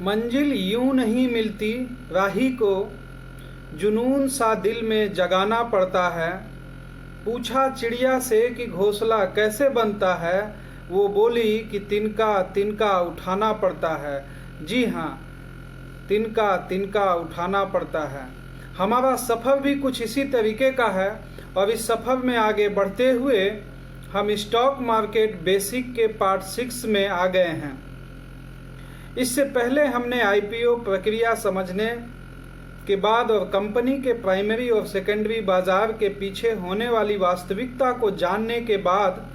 मंजिल यूं नहीं मिलती राही को, जुनून सा दिल में जगाना पड़ता है। पूछा चिड़िया से कि घोंसला कैसे बनता है, वो बोली कि तिनका तिनका उठाना पड़ता है। जी हाँ, तिनका तिनका उठाना पड़ता है। हमारा सफ़र भी कुछ इसी तरीके का है और इस सफ़र में आगे बढ़ते हुए हम स्टॉक मार्केट बेसिक के पार्ट 6 में आ गए हैं। इससे पहले हमने आईपीओ प्रक्रिया समझने के बाद और कंपनी के प्राइमरी और सेकेंडरी बाजार के पीछे होने वाली वास्तविकता को जानने के बाद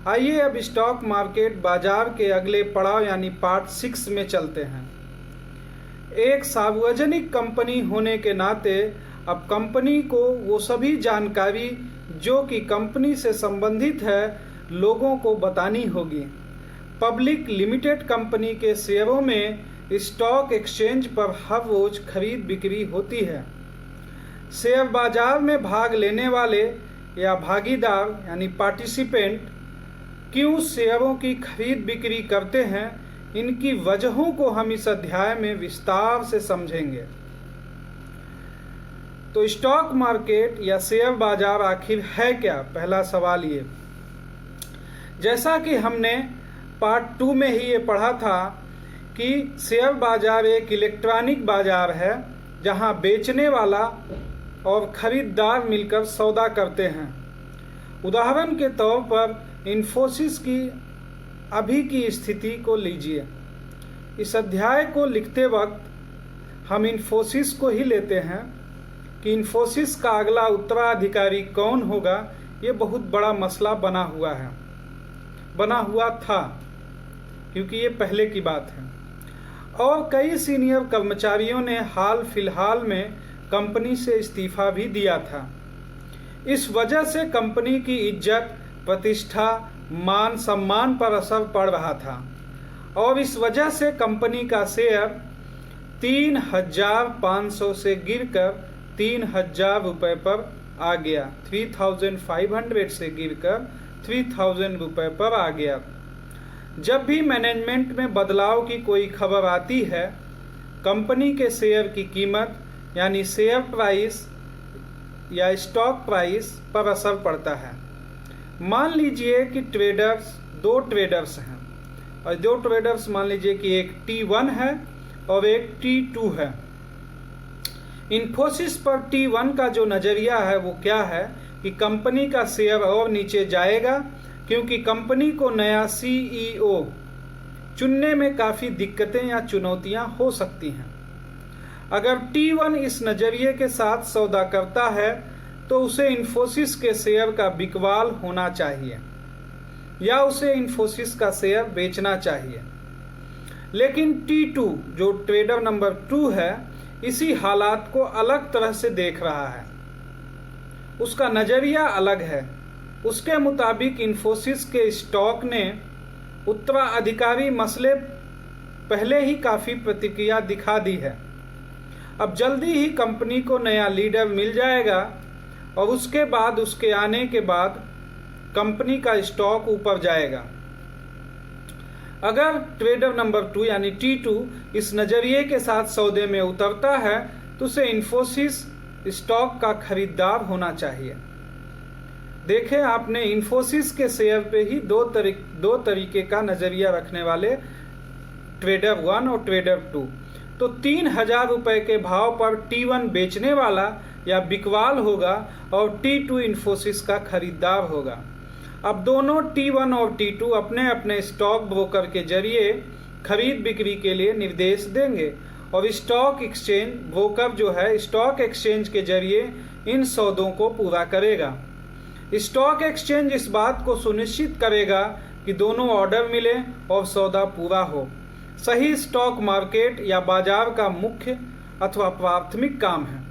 आइए अब स्टॉक मार्केट बाजार के अगले पड़ाव यानी पार्ट 6 में चलते हैं। एक सार्वजनिक कंपनी होने के नाते अब कंपनी को वो सभी जानकारी जो कि कंपनी से संबंधित है लोगों को बतानी होगी। पब्लिक लिमिटेड कंपनी के शेयरों में स्टॉक एक्सचेंज पर हर रोज खरीद बिक्री होती है। शेयर बाजार में भाग लेने वाले या भागीदार यानी पार्टिसिपेंट क्यों शेयरों की खरीद बिक्री करते हैं, इनकी वजहों को हम इस अध्याय में विस्तार से समझेंगे। तो स्टॉक मार्केट या शेयर बाजार आखिर है क्या, पहला सवाल ये। जैसा कि हमने पार्ट 2 में ही ये पढ़ा था कि शेयर बाजार एक इलेक्ट्रॉनिक बाजार है जहां बेचने वाला और खरीदार मिलकर सौदा करते हैं। उदाहरण के तौर पर इन्फोसिस की अभी की स्थिति को लीजिए। इस अध्याय को लिखते वक्त हम इन्फोसिस को ही लेते हैं कि इन्फोसिस का अगला उत्तराधिकारी कौन होगा, ये बहुत बड़ा मसला बना हुआ था क्योंकि ये पहले की बात है। और कई सीनियर कर्मचारियों ने हाल फिलहाल में कंपनी से इस्तीफा भी दिया था। इस वजह से कंपनी की इज्जत, प्रतिष्ठा, मान सम्मान पर असर पड़ रहा था और इस वजह से कंपनी का शेयर 3,500 से गिरकर 3,000 रुपये पर आ गया। 3,500 से गिरकर 3,000 रुपये पर आ गया। जब भी मैनेजमेंट में बदलाव की कोई खबर आती है, कंपनी के शेयर की कीमत यानी शेयर प्राइस या स्टॉक प्राइस पर असर पड़ता है। मान लीजिए कि दो ट्रेडर्स हैं और दो ट्रेडर्स मान लीजिए कि एक T1 है और एक T2 है। इन्फोसिस पर T1 का जो नज़रिया है वो क्या है कि कंपनी का शेयर और नीचे जाएगा क्योंकि कंपनी को नया CEO चुनने में काफ़ी दिक्कतें या चुनौतियां हो सकती हैं। अगर T1 इस नज़रिए के साथ सौदा करता है तो उसे इन्फोसिस के शेयर का बिकवाल होना चाहिए या उसे इन्फोसिस का शेयर बेचना चाहिए। लेकिन T2 जो ट्रेडर नंबर 2 है, इसी हालात को अलग तरह से देख रहा है। उसका नज़रिया अलग है। उसके मुताबिक इन्फोसिस के स्टॉक ने उत्तराधिकारी मसले पहले ही काफ़ी प्रतिक्रिया दिखा दी है। अब जल्दी ही कंपनी को नया लीडर मिल जाएगा और उसके बाद उसके आने के बाद कंपनी का स्टॉक ऊपर जाएगा। अगर ट्रेडर नंबर 2 यानी T2 इस नज़रिए के साथ सौदे में उतरता है तो उसे इन्फोसिस स्टॉक का खरीदार होना चाहिए। देखें, आपने इन्फोसिस के शेयर पे ही दो तरीके का नज़रिया रखने वाले ट्रेडर 1 और ट्रेडर 2। तो 3,000 रुपये के भाव पर T1 बेचने वाला या बिकवाल होगा और T2 इन्फोसिस का खरीदार होगा। अब दोनों T1 और T2 अपने अपने स्टॉक ब्रोकर के जरिए खरीद बिक्री के लिए निर्देश देंगे और स्टॉक एक्सचेंज ब्रोकर जो है स्टॉक एक्सचेंज के जरिए इन सौदों को पूरा करेगा। स्टॉक एक्सचेंज इस बात को सुनिश्चित करेगा कि दोनों ऑर्डर मिले और सौदा पूरा हो। सही स्टॉक मार्केट या बाजार का मुख्य अथवा प्राथमिक काम है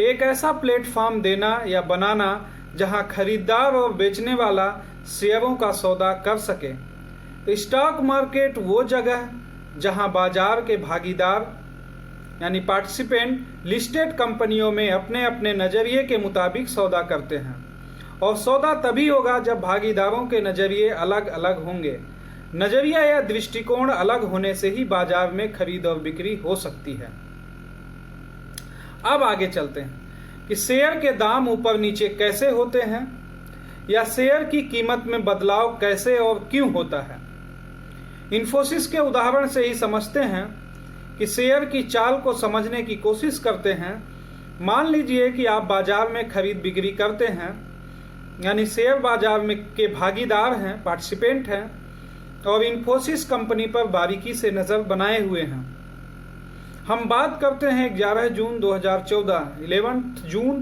एक ऐसा प्लेटफॉर्म देना या बनाना जहां खरीदार और बेचने वाला शेयरों का सौदा कर सके। स्टॉक मार्केट वो जगह जहां बाजार के भागीदार यानी पार्टिसिपेंट लिस्टेड कंपनियों में अपने अपने नज़रिए के मुताबिक सौदा करते हैं और सौदा तभी होगा जब भागीदारों के नज़रिए अलग अलग होंगे। नजरिया या दृष्टिकोण अलग होने से ही बाजार में खरीद और बिक्री हो सकती है। अब आगे चलते हैं कि शेयर के दाम ऊपर नीचे कैसे होते हैं या शेयर की कीमत में बदलाव कैसे और क्यों होता है। इन्फोसिस के उदाहरण से ही समझते हैं कि शेयर की चाल को समझने की कोशिश करते हैं। मान लीजिए कि आप बाजार में खरीद बिक्री करते हैं, यानी शेयर बाजार में के भागीदार हैं, पार्टिसिपेंट हैं, और इन्फोसिस कंपनी पर बारीकी से नज़र बनाए हुए हैं। हम बात करते हैं 11 जून 2014, 11 जून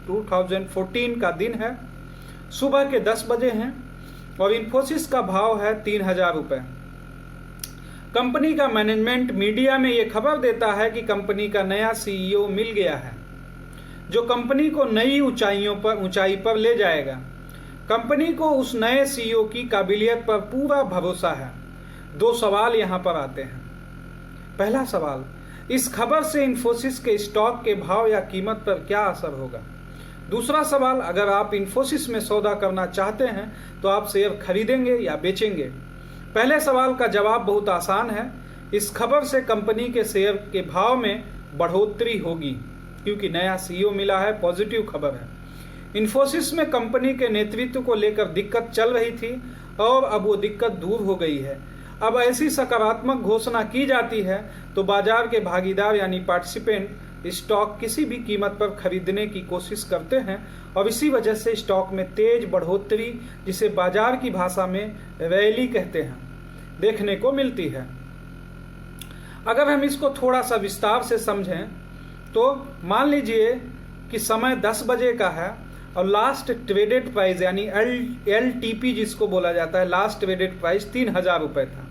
2014 का दिन है, सुबह के 10 बजे हैं और इन्फोसिस का भाव है 3000 रुपये। कंपनी का मैनेजमेंट मीडिया में ये खबर देता है कि कंपनी का नया सीईओ मिल गया है जो कंपनी को नई ऊंचाई पर ले जाएगा। कंपनी को उस नए सीईओ की काबिलियत पर पूरा भरोसा है। 2 सवाल यहाँ पर आते हैं। पहला सवाल, इस खबर से इन्फोसिस के स्टॉक के भाव या कीमत पर क्या असर होगा। दूसरा सवाल, अगर आप इन्फोसिस में सौदा करना चाहते हैं तो आप शेयर खरीदेंगे या बेचेंगे। पहले सवाल का जवाब बहुत आसान है। इस खबर से कंपनी के शेयर के भाव में बढ़ोतरी होगी क्योंकि नया सीईओ मिला है, पॉजिटिव खबर है। इन्फोसिस में कंपनी के नेतृत्व को लेकर दिक्कत चल रही थी और अब वो दिक्कत दूर हो गई है। अब ऐसी सकारात्मक घोषणा की जाती है तो बाजार के भागीदार यानी पार्टिसिपेंट स्टॉक किसी भी कीमत पर खरीदने की कोशिश करते हैं और इसी वजह से स्टॉक में तेज बढ़ोतरी, जिसे बाजार की भाषा में रैली कहते हैं, देखने को मिलती है। अगर हम इसको थोड़ा सा विस्तार से समझें तो मान लीजिए कि समय 10 बजे का है और लास्ट ट्रेडेड प्राइस यानी LTP जिसको बोला जाता है, लास्ट ट्रेडेड प्राइस 3000 रुपये था।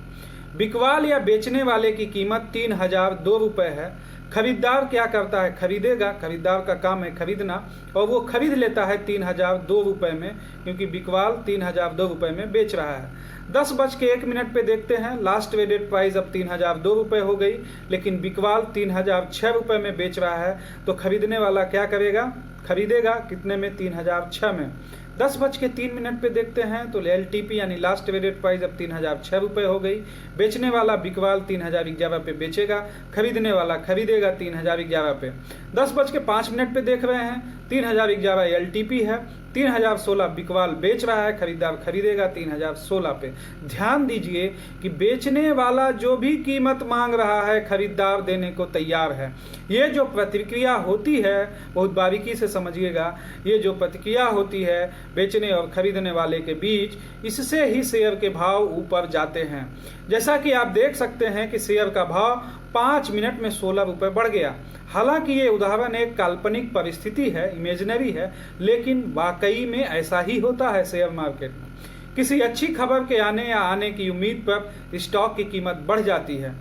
बिकवाल या बेचने वाले की कीमत 3002 रुपये है। खरीदार क्या करता है, खरीदेगा, खरीदार का काम है खरीदना, और वो खरीद लेता है 3002 रुपये में, क्योंकि बिकवाल 3002 रुपये में बेच रहा है। 10:01 पे देखते हैं, लास्ट ट्रेडेड प्राइस अब 3002 रुपये हो गई, लेकिन बिकवाल 3006 रुपये में बेच रहा है। तो खरीदने वाला क्या करेगा, खरीदेगा कितने में, 3006 में। 10:03 पे देखते हैं तो LTP यानी लास्ट ट्रेडेड प्राइस अब 3006 रुपये हो गई। बेचने वाला बिकवाल 3011 पे बेचेगा, खरीदने वाला खरीदेगा 3011 पे। 10:05 पे देख रहे हैं, 3011 LTP है, 3016 बिकवाल बेच रहा है, खरीदार खरीदेगा 3016 पे। ध्यान दीजिए कि बेचने वाला जो भी कीमत मांग रहा है खरीदार देने को तैयार है। ये जो प्रतिक्रिया होती है, बहुत बारीकी से समझिएगा, ये जो प्रतिक्रिया होती है बेचने और खरीदने वाले के बीच, इससे ही शेयर के भाव ऊपर जाते हैं। जैसा कि आप देख सकते हैं कि शेयर का भाव 5 मिनट में 16 रुपये बढ़ गया। हालांकि ये उदाहरण एक काल्पनिक परिस्थिति है, इमेजिनरी है, लेकिन वाकई में ऐसा ही होता है शेयर मार्केट में। किसी अच्छी खबर के आने या आने की उम्मीद पर स्टॉक की कीमत बढ़ जाती है।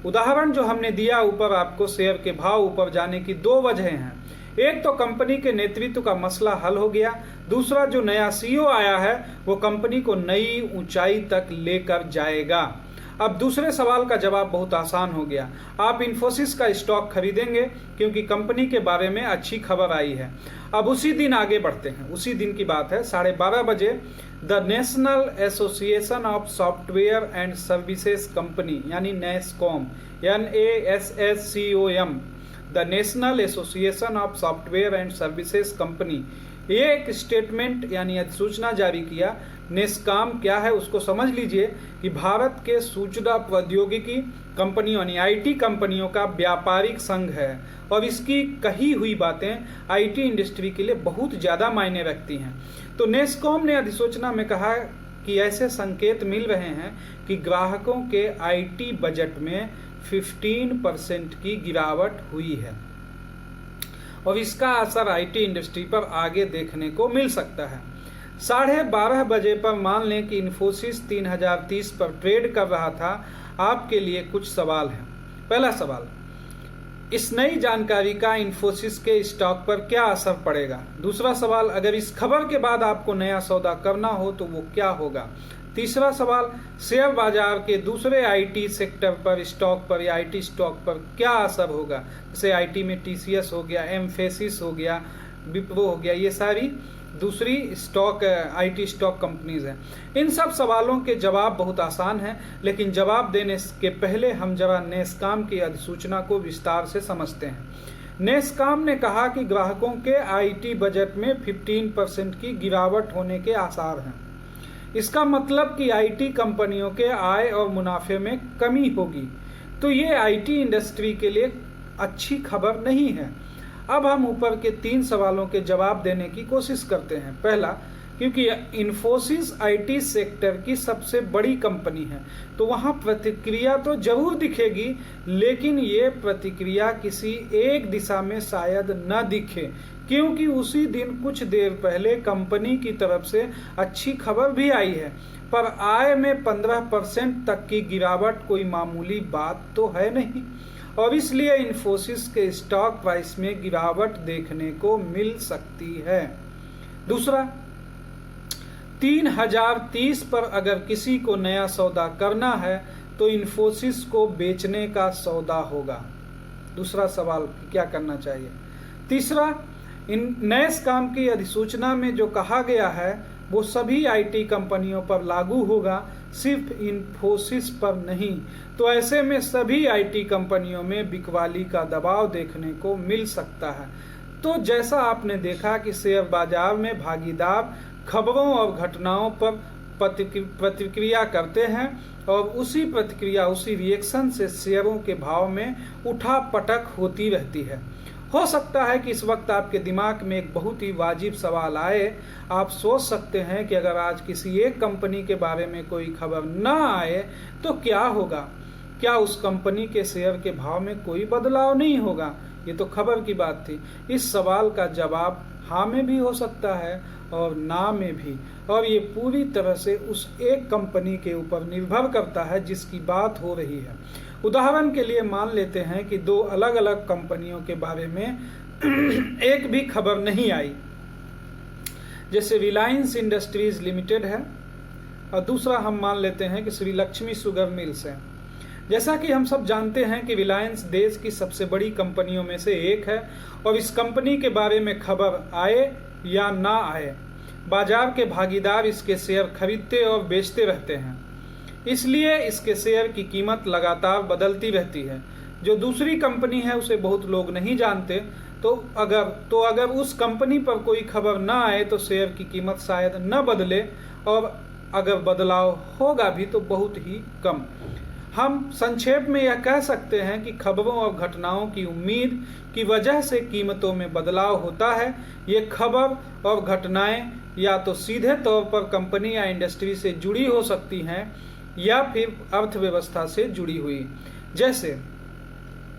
उदाहरण जो हमने दिया ऊपर आपको, शेयर के भाव ऊपर जाने की 2 वजहें हैं। एक तो कंपनी के नेतृत्व का मसला हल हो गया, दूसरा जो नया सीईओ आया है वो कंपनी को नई ऊंचाई तक लेकर जाएगा। अब दूसरे सवाल का जवाब बहुत आसान हो गया, आप इन्फोसिस का स्टॉक खरीदेंगे क्योंकि कंपनी के बारे में अच्छी खबर आई है। अब उसी दिन आगे बढ़ते हैं, उसी दिन की बात है, 12:30 बजे the national association of software and services company यानी NASSCOM, NASSCOM, the national association of software and services company, ये एक स्टेटमेंट यानी अधिसूचना जारी किया। नेस्कॉम क्या है उसको समझ लीजिए कि भारत के सूचना प्रौद्योगिकी कंपनियों यानी IT कंपनियों का व्यापारिक संघ है और इसकी कही हुई बातें IT इंडस्ट्री के लिए बहुत ज़्यादा मायने रखती हैं। तो नेस्कॉम ने अधिसूचना में कहा कि ऐसे संकेत मिल रहे हैं कि ग्राहकों के IT बजट में 15% की गिरावट हुई है और इसका असर IT इंडस्ट्री पर आगे देखने को मिल सकता है। 12:30 बजे पर मान लें कि इन्फोसिस 3030 पर ट्रेड कर रहा था। आपके लिए कुछ सवाल हैं। पहला सवाल, इस नई जानकारी का इन्फोसिस के स्टॉक पर क्या असर पड़ेगा। दूसरा सवाल, अगर इस खबर के बाद आपको नया सौदा करना हो तो वो क्या होगा। तीसरा सवाल, शेयर बाजार के दूसरे IT सेक्टर पर, स्टॉक पर या IT स्टॉक पर क्या असर होगा। जैसे IT में TCS हो गया, एम्फेसिस हो गया, विप्रो हो गया, ये सारी दूसरी स्टॉक आईटी स्टॉक कंपनीज हैं। इन सब सवालों के जवाब बहुत आसान हैं, लेकिन जवाब देने के पहले हम जरा नेस्कॉम की अधिसूचना को विस्तार से समझते हैं। नेस्कॉम ने कहा कि ग्राहकों के आईटी बजट में 15% की गिरावट होने के आसार हैं। इसका मतलब कि आईटी कंपनियों के आय और मुनाफे में कमी होगी। तो ये आईटी इंडस्ट्री के लिए अच्छी खबर नहीं है। अब हम ऊपर के 3 सवालों के जवाब देने की कोशिश करते हैं। पहला, क्योंकि इन्फोसिस आईटी सेक्टर की सबसे बड़ी कंपनी है तो वहां प्रतिक्रिया तो जरूर दिखेगी, लेकिन ये प्रतिक्रिया किसी एक दिशा में शायद न दिखे, क्योंकि उसी दिन कुछ देर पहले कंपनी की तरफ से अच्छी खबर भी आई है। पर आय में 15% तक की गिरावट कोई मामूली बात तो है नहीं, और इसलिए इन्फोसिस के स्टॉक प्राइस में गिरावट देखने को मिल सकती है। दूसरा, 3030 पर अगर किसी को नया सौदा करना है तो इन्फोसिस को बेचने का सौदा होगा। दूसरा सवाल, क्या करना चाहिए। तीसरा, नेस्कॉम की अधिसूचना में जो कहा गया है वो सभी आईटी कंपनियों पर लागू होगा, सिर्फ इन्फोसिस पर नहीं। तो ऐसे में सभी आईटी कंपनियों में बिकवाली का दबाव देखने को मिल सकता है। तो जैसा आपने देखा कि शेयर बाजार में भागीदार खबरों और घटनाओं पर प्रतिक्रिया करते हैं और उसी प्रतिक्रिया, उसी रिएक्शन से शेयरों के भाव में उठापटक होती रहती है। हो सकता है कि इस वक्त आपके दिमाग में एक बहुत ही वाजिब सवाल आए। आप सोच सकते हैं कि अगर आज किसी एक कंपनी के बारे में कोई खबर न आए तो क्या होगा? क्या उस कंपनी के शेयर के भाव में कोई बदलाव नहीं होगा? ये तो खबर की बात थी। इस सवाल का जवाब हाँ में भी हो सकता है और ना में भी, और ये पूरी तरह से उस एक कंपनी के ऊपर निर्भर करता है जिसकी बात हो रही है। उदाहरण के लिए मान लेते हैं कि 2 अलग अलग कंपनियों के बारे में एक भी खबर नहीं आई, जैसे रिलायंस इंडस्ट्रीज लिमिटेड है और दूसरा हम मान लेते हैं कि श्री लक्ष्मी शुगर मिल्स है। जैसा कि हम सब जानते हैं कि रिलायंस देश की सबसे बड़ी कंपनियों में से एक है और इस कंपनी के बारे में खबर आए या ना आए, बाजार के भागीदार इसके शेयर खरीदते और बेचते रहते हैं। इसलिए इसके शेयर की कीमत लगातार बदलती रहती है। जो दूसरी कंपनी है उसे बहुत लोग नहीं जानते, तो अगर उस कंपनी पर कोई खबर ना आए तो शेयर की कीमत शायद न बदले, और अगर बदलाव होगा भी तो बहुत ही कम। हम संक्षेप में यह कह सकते हैं कि खबरों और घटनाओं की उम्मीद की वजह से कीमतों में बदलाव होता है। ये खबर और घटनाएं या तो सीधे तौर पर कंपनी या इंडस्ट्री से जुड़ी हो सकती हैं या फिर अर्थव्यवस्था से जुड़ी हुई। जैसे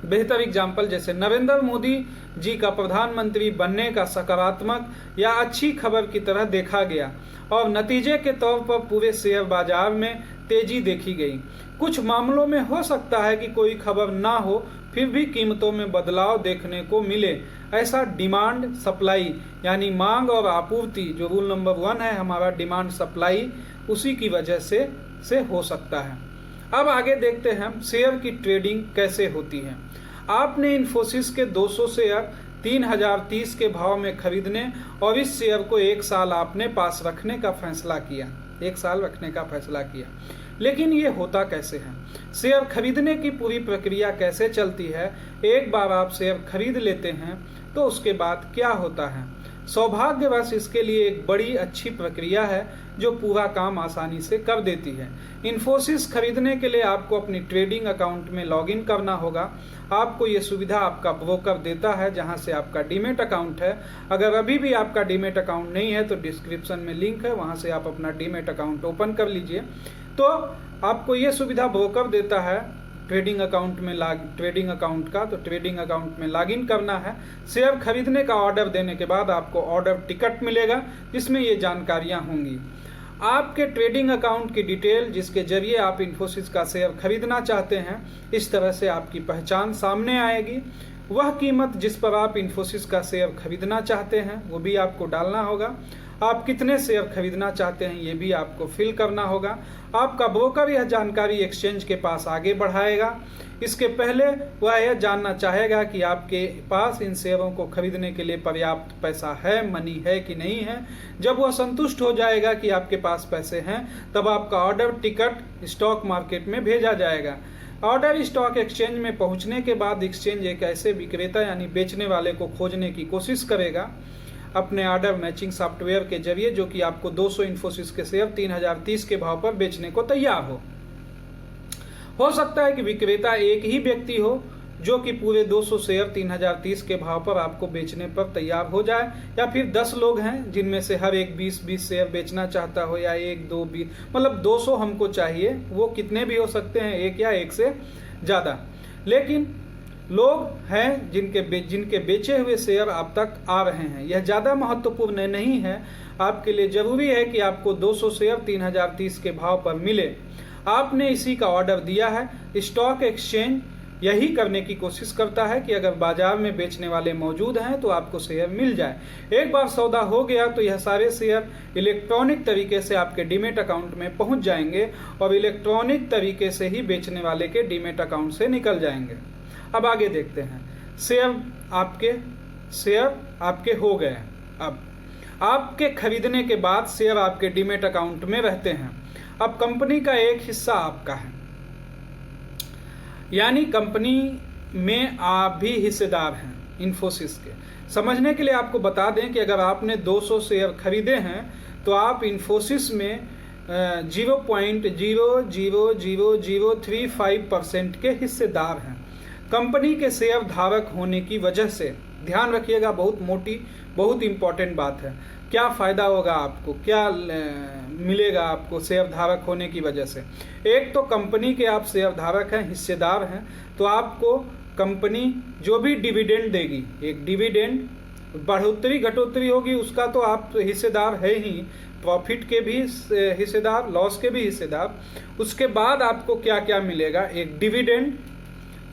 बेहतर एग्जाम्पल, जैसे नरेंद्र मोदी जी का प्रधानमंत्री बनने का सकारात्मक या अच्छी खबर की तरह देखा गया और नतीजे के तौर पर पूरे शेयर बाजार में तेजी देखी गई। कुछ मामलों में हो सकता है कि कोई खबर ना हो फिर भी कीमतों में बदलाव देखने को मिले। ऐसा डिमांड सप्लाई यानी मांग और आपूर्ति, जो रूल नंबर 1 है हमारा डिमांड सप्लाई, उसी की वजह से हो सकता है। अब आगे देखते हैं शेयर की ट्रेडिंग कैसे होती है। आपने इन्फोसिस के 200 शेयर 3030 के भाव में खरीदने और इस शेयर को 1 साल आपने पास रखने का फैसला किया, 1 साल रखने का फैसला किया। लेकिन ये होता कैसे है? शेयर खरीदने की पूरी प्रक्रिया कैसे चलती है? एक बार आप शेयर खरीद लेते हैं तो उसके बाद क्या होता है? सौभाग्यवश इसके लिए एक बड़ी अच्छी प्रक्रिया है जो पूरा काम आसानी से कर देती है। इन्फोसिस खरीदने के लिए आपको अपनी ट्रेडिंग अकाउंट में लॉगिन करना होगा। आपको ये सुविधा आपका ब्रोकर देता है, जहां से आपका डीमेट अकाउंट है। अगर अभी भी आपका डीमेट अकाउंट नहीं है तो डिस्क्रिप्शन में लिंक है, वहां से आप अपना डीमेट अकाउंट ओपन कर लीजिए। तो आपको ये सुविधा ब्रोकर देता है ट्रेडिंग अकाउंट का, तो ट्रेडिंग अकाउंट में लॉगिन करना है। शेयर खरीदने का ऑर्डर देने के बाद आपको ऑर्डर टिकट मिलेगा जिसमें ये जानकारियां होंगी। आपके ट्रेडिंग अकाउंट की डिटेल जिसके जरिए आप इन्फोसिस का शेयर खरीदना चाहते हैं, इस तरह से आपकी पहचान सामने आएगी। वह कीमत जिस पर आप इन्फोसिस का शेयर खरीदना चाहते हैं वो भी आपको डालना होगा। आप कितने शेयर खरीदना चाहते हैं ये भी आपको फिल करना होगा। आपका ब्रोकर यह जानकारी एक्सचेंज के पास आगे बढ़ाएगा। इसके पहले वह यह जानना चाहेगा कि आपके पास इन शेयरों को खरीदने के लिए पर्याप्त पैसा है, मनी है कि नहीं है। जब वह संतुष्ट हो जाएगा कि आपके पास पैसे हैं, तब आपका ऑर्डर टिकट स्टॉक मार्केट में भेजा जाएगा। ऑर्डर स्टॉक एक्सचेंज में पहुंचने के बाद एक्सचेंज एक ऐसे विक्रेता यानी बेचने वाले को खोजने की कोशिश करेगा अपने ऑर्डर मैचिंग सॉफ्टवेयर के जरिए, जो कि आपको 200 इन्फोसिस के शेयर 3030 के भाव पर बेचने को तैयार हो सकता है कि विक्रेता एक ही व्यक्ति हो जो कि पूरे 200 शेयर 3030 के भाव पर आपको बेचने पर तैयार हो जाए, या फिर 10 लोग हैं जिनमें से हर एक 20-20 शेयर बेचना चाहता हो, या 1-2 20 मतलब 200 हमको चाहिए। वो कितने भी हो सकते हैं, एक या एक से ज़्यादा, लेकिन लोग हैं जिनके बेचे हुए शेयर आप तक आ रहे हैं। यह ज़्यादा महत्वपूर्ण नहीं है। आपके लिए जरूरी है कि आपको 200 शेयर 3030 के भाव पर मिले। आपने इसी का ऑर्डर दिया है। स्टॉक एक्सचेंज यही करने की कोशिश करता है कि अगर बाजार में बेचने वाले मौजूद हैं तो आपको शेयर मिल जाए। एक बार सौदा हो गया तो यह सारे शेयर इलेक्ट्रॉनिक तरीके से आपके डीमेट अकाउंट में पहुंच जाएंगे और इलेक्ट्रॉनिक तरीके से ही बेचने वाले के डीमेट अकाउंट से निकल जाएंगे। अब आगे देखते हैं। शेयर आपके हो गए। अब आपके खरीदने के बाद शेयर आपके डीमेट अकाउंट में रहते हैं। अब कंपनी का एक हिस्सा आपका है, यानी कंपनी में आप भी हिस्सेदार हैं इन्फोसिस के। समझने के लिए आपको बता दें कि अगर आपने 200 शेयर खरीदे हैं तो आप इन्फोसिस में 0.00035% के हिस्सेदार हैं। कंपनी के शेयर धारक होने की वजह से, ध्यान रखिएगा, बहुत इंपॉर्टेंट बात है। क्या फ़ायदा होगा आपको, क्या मिलेगा आपको शेयर धारक होने की वजह से? एक तो कंपनी के आप शेयर धारक हैं, हिस्सेदार हैं, तो आपको कंपनी जो भी डिविडेंड देगी, एक डिविडेंड बढ़ोतरी घटोतरी होगी, उसका तो आप हिस्सेदार है ही, प्रॉफिट के भी हिस्सेदार, लॉस के भी हिस्सेदार। उसके बाद आपको क्या क्या मिलेगा? एक डिविडेंड,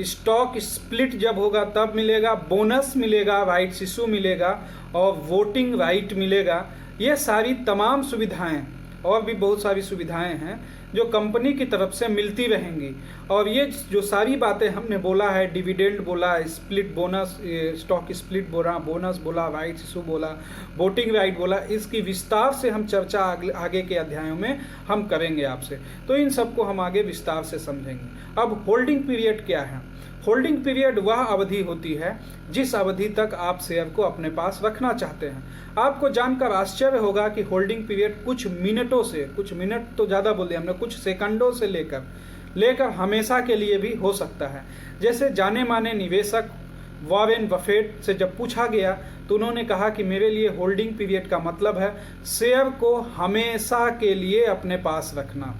स्टॉक स्प्लिट जब होगा तब मिलेगा, बोनस मिलेगा, राइट्स इशू मिलेगा और वोटिंग राइट मिलेगा। ये सारी तमाम सुविधाएं और भी बहुत सारी सुविधाएं हैं जो कंपनी की तरफ से मिलती रहेंगी। और ये जो सारी बातें हमने बोला है, डिविडेंड बोला, स्प्लिट बोनस, स्टॉक स्प्लिट बोला, बोनस बोला, राइट्स इशू बोला, वोटिंग राइट बोला, इसकी विस्तार से हम चर्चा आगे के अध्यायों में हम करेंगे आपसे। तो इन सबको हम आगे विस्तार से समझेंगे। अब होल्डिंग पीरियड क्या है? होल्डिंग पीरियड वह अवधि होती है जिस अवधि तक आप शेयर को अपने पास रखना चाहते हैं। आपको जानकर आश्चर्य होगा कि होल्डिंग पीरियड कुछ मिनटों से, कुछ मिनट तो ज़्यादा बोल दिया हमने, कुछ सेकंडों से लेकर हमेशा के लिए भी हो सकता है। जैसे जाने माने निवेशक वॉरेन बफेट से जब पूछा गया तो उन्होंने कहा कि मेरे लिए होल्डिंग पीरियड का मतलब है शेयर को हमेशा के लिए अपने पास रखना।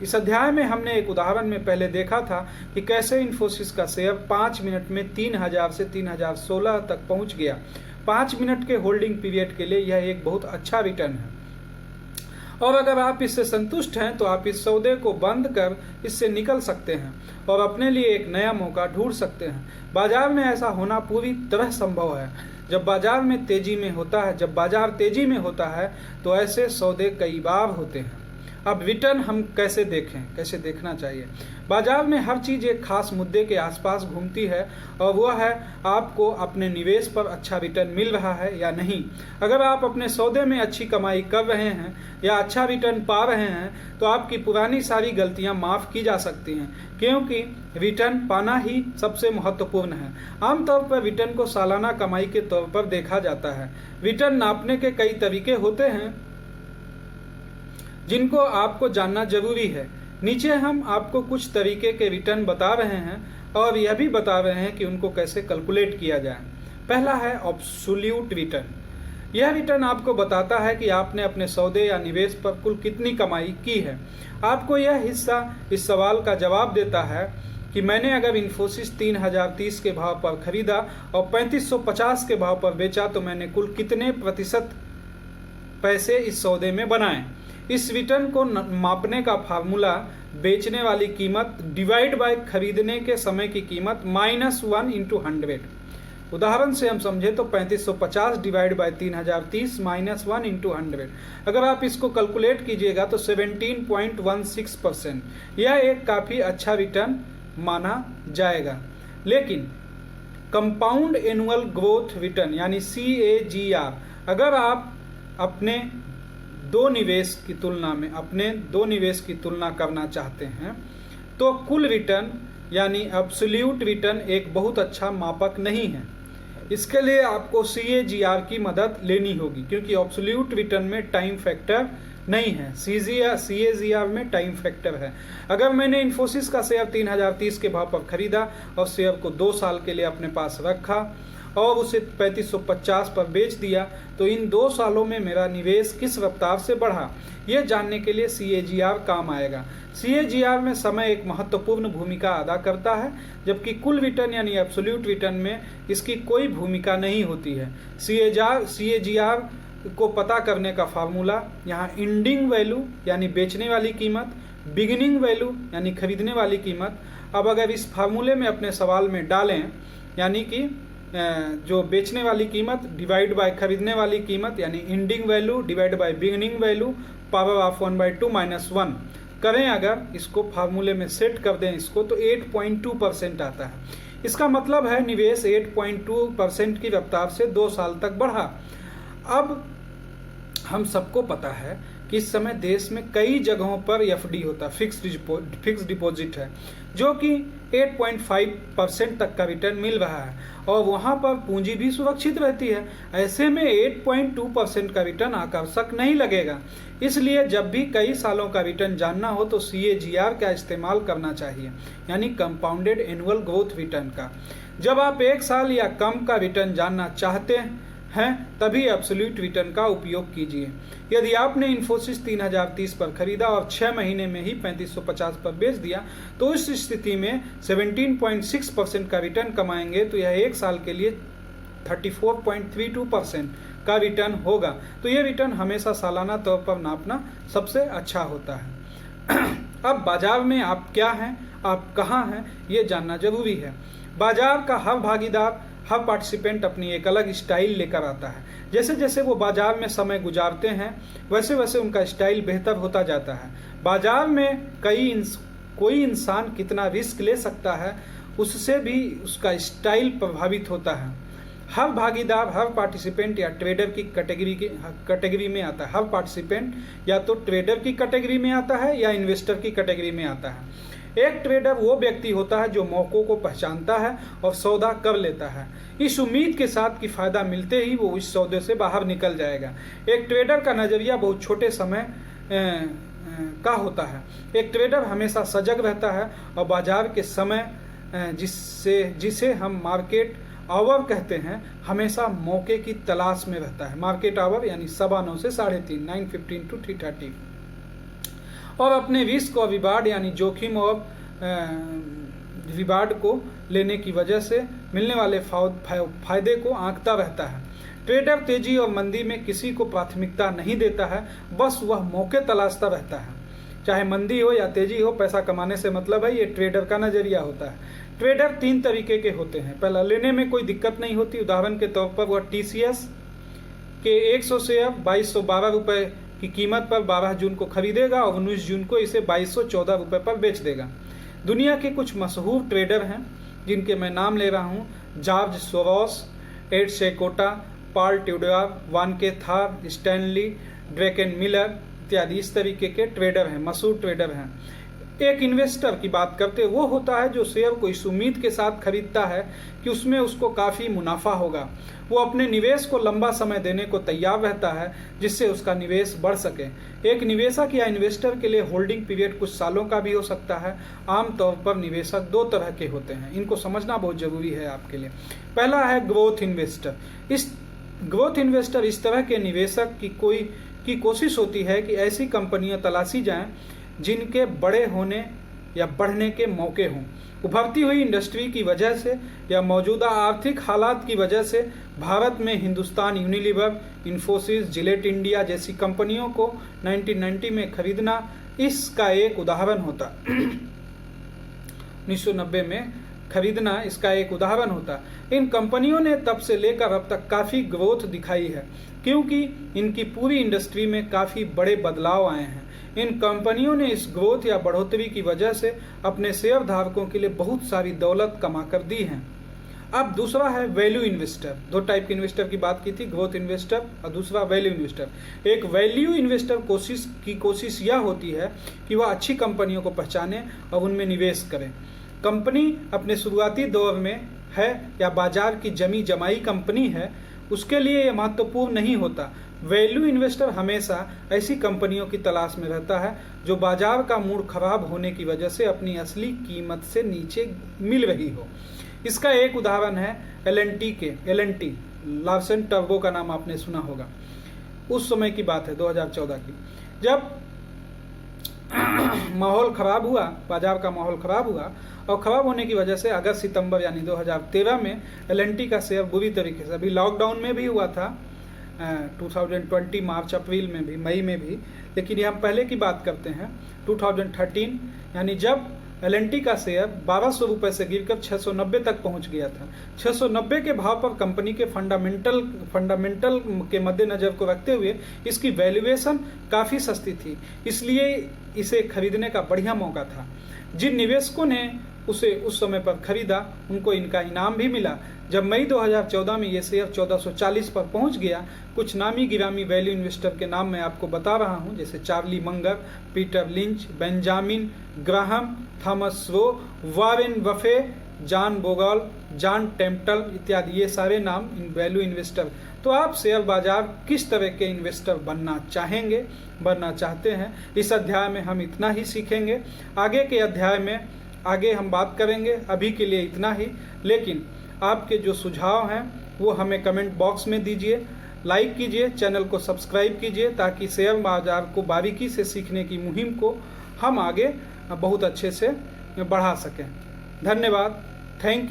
इस अध्याय में हमने एक उदाहरण में पहले देखा था कि कैसे इन्फोसिस का शेयर 5 मिनट में 3000 से 3016 तक पहुंच गया। 5 मिनट के होल्डिंग पीरियड के लिए यह एक बहुत अच्छा रिटर्न है। और अगर आप इससे संतुष्ट हैं तो आप इस सौदे को बंद कर इससे निकल सकते हैं और अपने लिए एक नया मौका ढूंढ सकते हैं। बाजार में ऐसा होना पूरी तरह संभव है। जब बाजार तेजी में होता है तो ऐसे सौदे कई बार होते हैं। अब रिटर्न हम कैसे देखना चाहिए? बाजार में हर चीज़ एक खास मुद्दे के आसपास घूमती है और वह है आपको अपने निवेश पर अच्छा रिटर्न मिल रहा है या नहीं। अगर आप अपने सौदे में अच्छी कमाई कर रहे हैं या अच्छा रिटर्न पा रहे हैं तो आपकी पुरानी सारी गलतियां माफ़ की जा सकती हैं, क्योंकि रिटर्न पाना ही सबसे महत्वपूर्ण है। आमतौर पर रिटर्न को सालाना कमाई के तौर पर देखा जाता है। रिटर्न नापने के कई तरीके होते हैं जिनको आपको जानना जरूरी है। नीचे हम आपको कुछ तरीके के रिटर्न बता रहे हैं और यह भी बता रहे हैं कि उनको कैसे कैलकुलेट किया जाए। पहला है एब्सोल्यूट रिटर्न। यह रिटर्न आपको बताता है कि आपने अपने सौदे या निवेश पर कुल कितनी कमाई की है। आपको यह हिस्सा इस सवाल का जवाब देता है कि मैंने अगर इन्फोसिस 3030 के भाव पर खरीदा और 3550 के भाव पर बेचा तो मैंने कुल कितने प्रतिशत पैसे इस सौदे में बनाए। इस रिटर्न को मापने का फार्मूला बेचने वाली कीमत डिवाइड बाय खरीदने के समय की कीमत -1 × 100। उदाहरण से हम समझे तो 3550 डिवाइड बाय 3030 माइनस 1 इंटू 100। अगर आप इसको कैलकुलेट कीजिएगा तो 17.16%, यह एक काफ़ी अच्छा रिटर्न माना जाएगा। लेकिन कंपाउंड एनुअल ग्रोथ रिटर्न यानी CAGR, अगर आप अपने दो निवेश की तुलना करना चाहते हैं तो कुल रिटर्न यानी एब्सोल्यूट रिटर्न एक बहुत अच्छा मापक नहीं है। इसके लिए आपको CAGR की मदद लेनी होगी, क्योंकि एब्सोल्यूट रिटर्न में टाइम फैक्टर नहीं है, CAGR में टाइम फैक्टर है। अगर मैंने इन्फोसिस का शेयर 3030 के भाव पर खरीदा और शेयर को 2 साल के लिए अपने पास रखा और उसे 3550 पर बेच दिया, तो इन 2 सालों में मेरा निवेश किस रफ्तार से बढ़ा, ये जानने के लिए CAGR काम आएगा। CAGR में समय एक महत्वपूर्ण भूमिका अदा करता है, जबकि कुल रिटर्न यानी एब्सोल्यूट रिटर्न में इसकी कोई भूमिका नहीं होती है। CAGR को पता करने का फार्मूला यहाँ एंडिंग वैल्यू यानी बेचने वाली कीमत, बिगिनिंग वैल्यू यानी खरीदने वाली कीमत। अब अगर इस फार्मूले में अपने सवाल में डालें, यानी कि जो बेचने वाली कीमत डिवाइड बाय खरीदने वाली कीमत यानी ending value divide by beginning value power of 1/2 minus 1 करें, अगर इसको फार्मूले में सेट कर दें इसको, तो 8.2% आता है। इसका मतलब है निवेश 8.2% की रफ्तार से 2 साल तक बढ़ा। अब हम सबको पता है कि इस समय देश में कई जगहों पर FD होता है, फिक्स डिपॉजिट है, जो कि 8.5% तक का रिटर्न मिल रहा है और वहाँ पर पूंजी भी सुरक्षित रहती है। ऐसे में 8.2% का रिटर्न आकर्षक नहीं लगेगा। इसलिए जब भी कई सालों का रिटर्न जानना हो तो CAGR का इस्तेमाल करना चाहिए, यानी कंपाउंडेड एनुअल ग्रोथ रिटर्न का। जब आप 1 साल या कम का रिटर्न जानना चाहते हैं तभी एब्सोल्यूट रिटर्न का उपयोग कीजिए। यदि आपने इन्फोसिस 3030 पर खरीदा और 6 महीने में ही 3550 पर बेच दिया, तो इस स्थिति में 17.6% का रिटर्न कमाएंगे, तो यह 1 साल के लिए 34.32% का रिटर्न होगा। तो यह रिटर्न हमेशा सालाना तौर पर नापना सबसे अच्छा होता है। अब बाजार में आप क्या हैं, आप कहाँ हैं, ये जानना जरूरी है। बाजार का हर भागीदार, हर पार्टिसिपेंट अपनी एक अलग स्टाइल लेकर आता है। जैसे जैसे वो बाजार में समय गुजारते हैं वैसे वैसे उनका स्टाइल बेहतर होता जाता है। बाजार में कोई इंसान कितना रिस्क ले सकता है, उससे भी उसका स्टाइल प्रभावित होता है। हर भागीदार, हर पार्टिसिपेंट या ट्रेडर की कैटेगरी में आता है। हर पार्टिसिपेंट या तो ट्रेडर की कैटेगरी में आता है या इन्वेस्टर की कैटेगरी में आता है। एक ट्रेडर वो व्यक्ति होता है जो मौकों को पहचानता है और सौदा कर लेता है, इस उम्मीद के साथ कि फायदा मिलते ही वो इस सौदे से बाहर निकल जाएगा। एक ट्रेडर का नजरिया बहुत छोटे समय का होता है। एक ट्रेडर हमेशा सजग रहता है और बाजार के समय जिसे हम मार्केट आवर कहते हैं, हमेशा मौके की तलाश में रहता है। मार्केट आवर यानी 9:15 से 3:30, 9:15 to 3:30। और अपने रिस्क और रिवार्ड यानी जोखिम और रिवार्ड को लेने की वजह से मिलने वाले फायदे को आंकता रहता है। ट्रेडर तेजी और मंदी में किसी को प्राथमिकता नहीं देता है, बस वह मौके तलाशता रहता है। चाहे मंदी हो या तेजी हो, पैसा कमाने से मतलब है, ये ट्रेडर का नजरिया होता है। ट्रेडर 3 तरीके के होते हैं। पहला, लेने में कोई दिक्कत नहीं होती। उदाहरण के तौर पर वह TCS के 100 शेयर 2212 रुपये की कीमत पर 12 जून को खरीदेगा और 19 जून को इसे 2214 रुपये पर बेच देगा। दुनिया के कुछ मशहूर ट्रेडर हैं जिनके मैं नाम ले रहा हूँ: George Soros, Ed Seykota, Paul Tudor, Van K Tharp, Stanley Druckenmiller इत्यादि। इस तरीके के ट्रेडर हैं, मशहूर ट्रेडर हैं। एक इन्वेस्टर की बात करते वो होता है जो शेयर को इस उम्मीद के साथ खरीदता है कि उसमें उसको काफ़ी मुनाफा होगा। वो अपने निवेश को लंबा समय देने को तैयार रहता है जिससे उसका निवेश बढ़ सके। एक निवेशक या इन्वेस्टर के लिए होल्डिंग पीरियड कुछ सालों का भी हो सकता है। आमतौर पर निवेशक 2 तरह के होते हैं, इनको समझना बहुत जरूरी है आपके लिए। पहला है ग्रोथ इन्वेस्टर। इस ग्रोथ इन्वेस्टर इस तरह के निवेशक की कोशिश होती है कि ऐसी कंपनियां तलाशी जाएं जिनके बड़े होने या बढ़ने के मौके हों। उभरती हुई इंडस्ट्री की वजह से या मौजूदा आर्थिक हालात की वजह से भारत में Hindustan Unilever, Infosys, Gillette India जैसी कंपनियों को 1990 में खरीदना इसका एक उदाहरण होता। 1990 में खरीदना इसका एक उदाहरण होता है। इन कंपनियों ने तब से लेकर अब तक काफ़ी ग्रोथ दिखाई है, क्योंकि इनकी पूरी इंडस्ट्री में काफ़ी बड़े बदलाव आए हैं। इन कंपनियों ने इस ग्रोथ या बढ़ोतरी की वजह से अपने शेयर धारकों के लिए बहुत सारी दौलत कमा कर दी है। अब दूसरा है वैल्यू इन्वेस्टर। दो टाइप के इन्वेस्टर की बात की थी, ग्रोथ इन्वेस्टर और दूसरा वैल्यू इन्वेस्टर। एक वैल्यू इन्वेस्टर कोशिश यह होती है कि वह अच्छी कंपनियों को पहचाने और उनमें निवेश करें। कंपनी अपने शुरुआती दौर में है या बाजार की जमी जमाई कंपनी है, उसके लिए यह महत्वपूर्ण नहीं होता। वैल्यू इन्वेस्टर हमेशा ऐसी कंपनियों की तलाश में रहता है जो बाजार का मूड खराब होने की वजह से अपनी असली कीमत से नीचे मिल रही हो। इसका एक उदाहरण है L&T, लार्सन टर्बो का नाम आपने सुना होगा। उस समय की बात है 2014 की, जब माहौल खराब हुआ, बाजार का माहौल खराब हुआ और खराब होने की वजह से अगस्त सितंबर यानी 2013 में L&T का शेयर बुरी तरीके से, अभी लॉकडाउन में भी हुआ था 2020 मार्च अप्रैल में भी, मई में भी, लेकिन ये हम पहले की बात करते हैं 2013, यानी जब L&T का शेयर 1200 रुपये से गिरकर 690 तक पहुंच गया था। 690 के भाव पर कंपनी के फंडामेंटल के मद्देनजर को रखते हुए इसकी वैल्यूएशन काफ़ी सस्ती थी, इसलिए इसे खरीदने का बढ़िया मौका था। जिन निवेशकों ने उसे उस समय पर खरीदा उनको इनका इनाम भी मिला। जब मई 2014 में ये शेयर 1440 पर पहुंच गया, कुछ नामी गिरामी वैल्यू इन्वेस्टर के नाम मैं आपको बता रहा हूं, जैसे Charlie Munger, Peter Lynch, Benjamin Graham, Thomas Rowe, Warren Buffett, John Bogle, John Templeton इत्यादि, ये सारे नाम इन वैल्यू इन्वेस्टर। तो आप शेयर बाजार किस तरह के इन्वेस्टर बनना चाहते हैं, इस अध्याय में हम इतना ही सीखेंगे। आगे के अध्याय में आगे हम बात करेंगे। अभी के लिए इतना ही, लेकिन आपके जो सुझाव हैं वो हमें कमेंट बॉक्स में दीजिए, लाइक कीजिए, चैनल को सब्सक्राइब कीजिए, ताकि शेयर बाजार को बारीकी से सीखने की मुहिम को हम आगे बहुत अच्छे से बढ़ा सकें। धन्यवाद, थैंक यू।